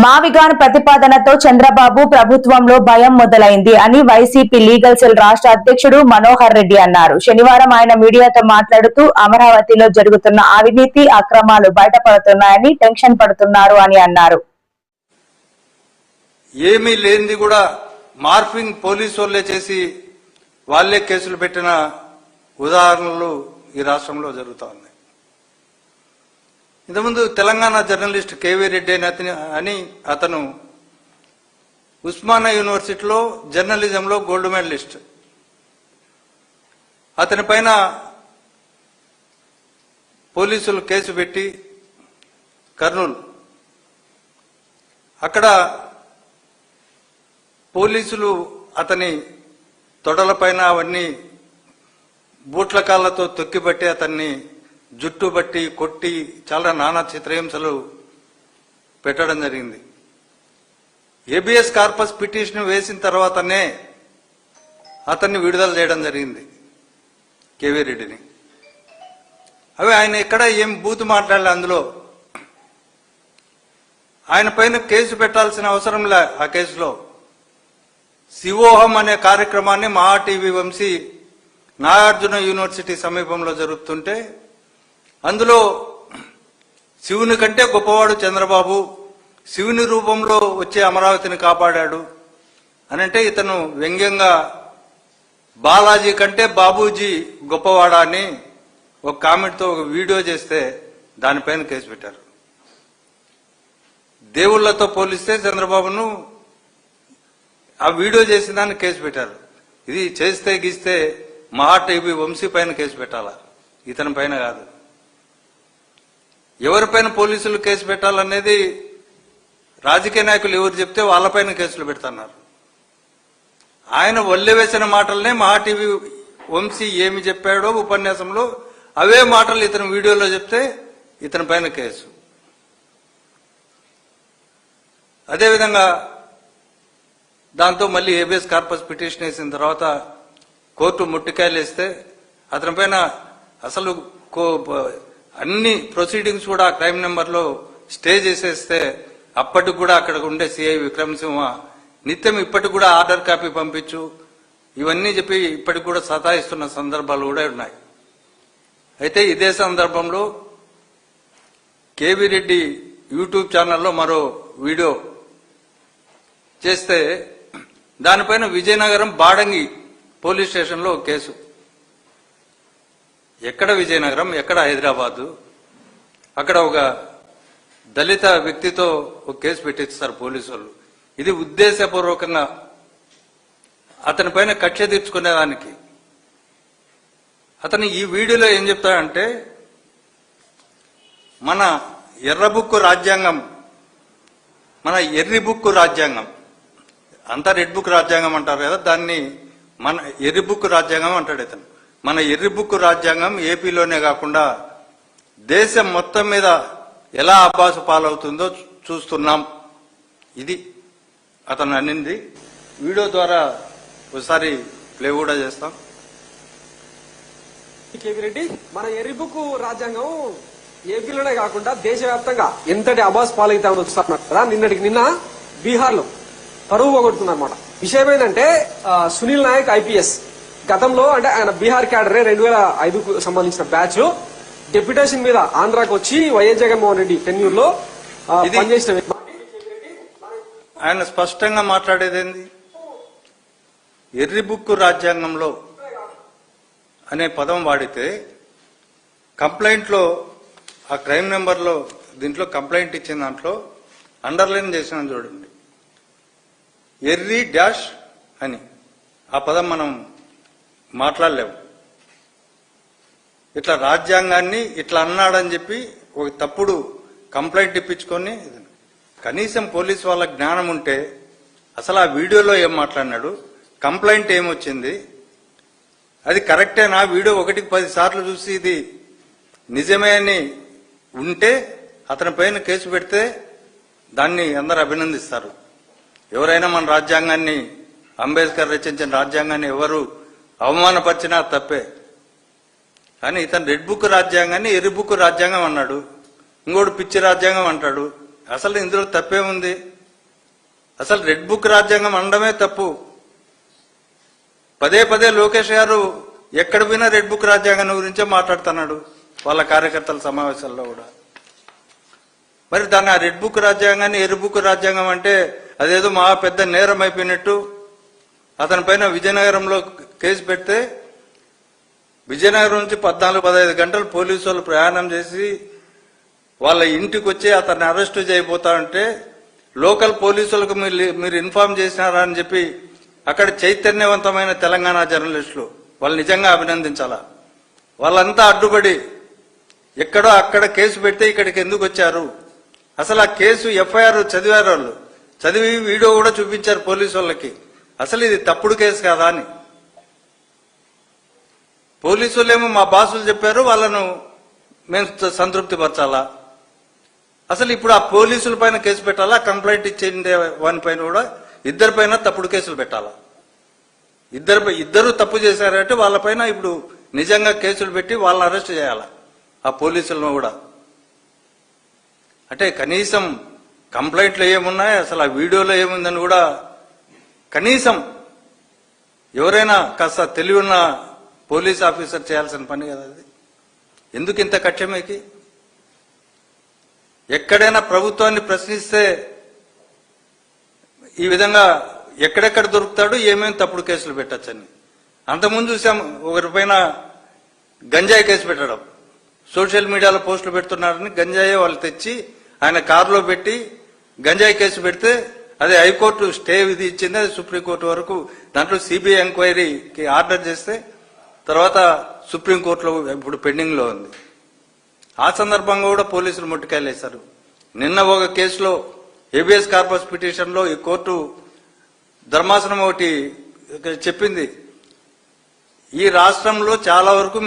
మావిగాన్ ప్రతిపాదనతో చంద్రబాబు ప్రభుత్వంలో భయం మొదలైంది అని వైసీపీ లీగల్ సెల్ రాష్ట్ర అధ్యక్షుడు మనోహర్ రెడ్డి అన్నారు. శనివారం ఆయన మీడియాతో మాట్లాడుతూ అమరావతిలో జరుగుతున్న అవినీతి అక్రమాలు బయటపడుతున్నాయని టెన్షన్ పడుతున్నారు అని అన్నారు. ఏమీ లేనిది కూడా మార్ఫింగ్ పోలీసు వాళ్ళే చేసి వాళ్లే కేసులు పెట్టిన ఉదాహరణలు ఈ రాష్ట్రంలో జరుగుతా ఉన్నాయి. ఇంతకుముందు తెలంగాణ జర్నలిస్ట్ కేవీ రెడ్డి అని అతను ఉస్మానియా యూనివర్సిటీలో జర్నలిజంలో గోల్డ్ మెడలిస్ట్. అతని పైన పోలీసులు కేసు పెట్టి కర్నూలు అక్కడ పోలీసులు అతని తొడలపైన అవన్నీ బూట్ల కాళ్లతో తొక్కిబట్టి అతన్ని జుట్టు బట్టి కొట్టి చాలా నానా చిత్రహింసలు పెట్టడం జరిగింది. ఏబిఎస్ కార్పస్ పిటిషన్ వేసిన తర్వాతనే అతన్ని విడుదల చేయడం జరిగింది కేవీ రెడ్డిని. అవి ఆయన ఎక్కడ ఏం బూతు మాట్లాడలే. అందులో ఆయన పైన కేసు పెట్టాల్సిన అవసరం లే. ఆ కేసులో శివోహం అనే కార్యక్రమాన్ని మహా టీవీ వంశీ నాగార్జున యూనివర్సిటీ సమీపంలో జరుగుతుంటే అందులో శివుని కంటే గొప్పవాడు చంద్రబాబు, శివుని రూపంలో వచ్చే అమరావతిని కాపాడాడు అనంటే ఇతను వ్యంగ్యంగా బాలాజీ కంటే బాబూజీ గొప్పవాడా అని ఒక కామెంట్తో ఒక వీడియో చేస్తే దానిపైన కేసు పెట్టారు. దేవుళ్లతో పోలిస్తే చంద్రబాబును ఆ వీడియో చేసిన దాన్ని కేసు పెట్టారు. ఇది చేస్తే గీస్తే మహా టీవీ వంశీ పైన కేసు పెట్టాలా, ఇతని పైన కాదు. ఎవరిపైన పోలీసులు కేసు పెట్టాలనేది రాజకీయ నాయకులు ఎవరు చెప్తే వాళ్ళపైన కేసులు పెడుతున్నారు. ఆయన వల్లెవేసిన మాటలనే మహా టీవీ వంశీ ఏమి చెప్పాడో ఉపన్యాసంలో అవే మాటలు ఇతను వీడియోలో చెప్తే ఇతని పైన కేసు. అదేవిధంగా దాంతో మళ్ళీ ఏబిఎస్ కార్పస్ పిటిషన్ వేసిన తర్వాత కోర్టు ముట్టికాయలు వేస్తే అతని పైన అసలు అన్ని ప్రొసీడింగ్స్ కూడా క్రైమ్ నెంబర్లో స్టే చేసేస్తే అప్పటికి కూడా అక్కడ ఉండే సిఐ విక్రమసింహ నిత్యం ఇప్పటికి కూడా ఆర్డర్ కాపీ పంపించు ఇవన్నీ చెప్పి ఇప్పటికి కూడా సతాయిస్తున్న సందర్భాలు కూడా ఉన్నాయి. అయితే ఇదే సందర్భంలో కేవీ రెడ్డి యూట్యూబ్ ఛానల్లో మరో వీడియో చేస్తే దానిపైన విజయనగరం బాడంగి పోలీస్ స్టేషన్లో కేసు. ఎక్కడ విజయనగరం, ఎక్కడ హైదరాబాదు, అక్కడ ఒక దళిత వ్యక్తితో ఒక కేసు పెట్టిస్తారు పోలీసు వాళ్ళు. ఇది ఉద్దేశపూర్వకంగా అతని పైన కక్ష తీర్చుకునేదానికి. అతను ఈ వీడియోలో ఏం చెప్తాడంటే మన ఎర్రబుక్కు రాజ్యాంగం, మన ఎర్రి బుక్కు రాజ్యాంగం, అంతా రెడ్ బుక్ రాజ్యాంగం అంటారు కదా, దాన్ని మన ఎర్రి బుక్ రాజ్యాంగం అంటాడు ఇతను. మన ఎర్రి బుక్ రాజ్యాంగం ఏపీలోనే కాకుండా దేశం మొత్తం మీద ఎలా అబ్బాసు పాలవుతుందో చూస్తున్నాం. ఇది అతను అనింది. వీడియో ద్వారా ఒకసారి ప్లే కూడా చేస్తాం. కేవీ రెడ్డి, మన ఎర్రి బుక్ రాజ్యాంగం ఏపీలోనే కాకుండా దేశవ్యాప్తంగా ఎంతటి అబాస్ పాలవుతామని వస్తున్నారు కదా. నిన్న బీహార్ లో పరువు పోగొడుతుందన్నమాట. విషయం ఏంటంటే సునీల్ నాయక్ ఐపీఎస్ గతంలో అంటే ఆయన బీహార్ క్యాడరే 2005కు సంబంధించిన బ్యాచ్ డెప్యుటేషన్ మీద ఆంధ్రాకి వచ్చి వైఎస్ జగన్మోహన్ రెడ్డి టెన్యూర్ లో పనిచేసిన ఆయన స్పష్టంగా మాట్లాడేదేంది, ఎర్రి బుక్కు రాజ్యాంగంలో అనే పదం వాడితే కంప్లైంట్లో ఆ క్రైమ్ నెంబర్లో దీంట్లో కంప్లైంట్ ఇచ్చిన దాంట్లో అండర్లైన్ చేసిన చూడండి, ఎర్రి డాష్ అని. ఆ పదం మనం మాట్లాడలేము. ఇట్లా రాజ్యాంగాన్ని ఇట్లా అన్నాడని చెప్పి ఒక తప్పుడు కంప్లైంట్ ఇప్పించుకొని, కనీసం పోలీసు వాళ్ళ జ్ఞానం ఉంటే అసలు ఆ వీడియోలో ఏం మాట్లాడినాడు, కంప్లైంట్ ఏమొచ్చింది, అది కరెక్టేనా, వీడియో 1కి 10 సార్లు చూసి ఇది నిజమే అని ఉంటే అతని పైన కేసు పెడితే దాన్ని అందరు అభినందిస్తారు. ఎవరైనా మన రాజ్యాంగాన్ని, అంబేద్కర్ రచించిన రాజ్యాంగాన్ని ఎవరు అవమానపరిచినా తప్పే. కానీ ఇతను రెడ్ బుక్ రాజ్యాంగాన్ని ఎర్రి బుక్ రాజ్యాంగం అన్నాడు, ఇంకోటి పిచ్చి రాజ్యాంగం అంటాడు. అసలు ఇందులో తప్పేముంది? అసలు రెడ్ బుక్ రాజ్యాంగం అనడమే తప్పు. పదే పదే లోకేష్ గారు ఎక్కడ పోయినా రెడ్ బుక్ రాజ్యాంగం గురించే మాట్లాడుతున్నాడు వాళ్ళ కార్యకర్తల సమావేశాల్లో కూడా. మరి దాన్ని ఆ రెడ్ బుక్ రాజ్యాంగాన్ని ఎర్ర బుక్ రాజ్యాంగం అంటే అదేదో మా పెద్ద నేరం అయిపోయినట్టు. అతని పైన విజయనగరంలో కేసు పెడితే విజయనగరం నుంచి 14-15 గంటలు పోలీసు వాళ్ళు ప్రయాణం చేసి వాళ్ళ ఇంటికి వచ్చి అతన్ని అరెస్టు చేయబోతా ఉంటే లోకల్ పోలీసులకు మీరు ఇన్ఫార్మ్ చేసినారా అని చెప్పి అక్కడ చైతన్యవంతమైన తెలంగాణ జర్నలిస్టులు వాళ్ళు నిజంగా అభినందించాలా. వాళ్ళంతా అడ్డుపడి ఎక్కడో అక్కడ కేసు పెడితే ఇక్కడికి ఎందుకు వచ్చారు? అసలు ఆ కేసు ఎఫ్ఐఆర్ చదివారు వాళ్ళు, చదివి వీడియో కూడా చూపించారు పోలీసు వాళ్ళకి. అసలు ఇది తప్పుడు కేసు కాదా అని. పోలీసు వాళ్ళేమో మా బాసులు చెప్పారు, వాళ్ళను మేము సంతృప్తి పరచాలా. అసలు ఇప్పుడు ఆ పోలీసుల పైన కేసు పెట్టాలా, కంప్లైంట్ ఇచ్చిండే వాని పైన కూడా ఇద్దరిపైన తప్పుడు కేసులు పెట్టాలా. ఇద్దరు తప్పు చేశారంటే వాళ్ళపైన ఇప్పుడు నిజంగా కేసులు పెట్టి వాళ్ళని అరెస్ట్ చేయాలా ఆ పోలీసులను కూడా. అంటే కనీసం కంప్లైంట్లు ఏమున్నాయి, అసలు ఆ వీడియోలో ఏముందని కూడా కనీసం ఎవరైనా కాస్త తెలివి ఉన్న పోలీస్ ఆఫీసర్ చేయాల్సిన పని కదా అది. ఎందుకు ఇంత కక్షమేకి? ఎక్కడైనా ప్రభుత్వాన్ని ప్రశ్నిస్తే ఈ విధంగా ఎక్కడెక్కడ దొరుకుతాడు, ఏమేమి తప్పుడు కేసులు పెట్టచ్చని. అంతకుముందు చూసాం ఒకరిపైన గంజాయి కేసు పెట్టడం, సోషల్ మీడియాలో పోస్టులు పెడుతున్నారని గంజాయి వాళ్ళు తెచ్చి ఆయన కారులో పెట్టి గంజాయి కేసు పెడితే అది హైకోర్టు స్టే విధి ఇచ్చింది, అది సుప్రీంకోర్టు వరకు. దాంట్లో సిబిఐ ఎంక్వైరీకి ఆర్డర్ చేస్తే తర్వాత సుప్రీంకోర్టులో ఇప్పుడు పెండింగ్ లో ఉంది. ఆ సందర్భంగా కూడా పోలీసులు ముట్టుకెళ్లేశారు. నిన్న ఒక కేసులో హేబియస్ కార్పస్ పిటిషన్ లో ఈ కోర్టు ధర్మాసనం ఒకటి చెప్పింది, ఈ రాష్ట్రంలో చాలా వరకు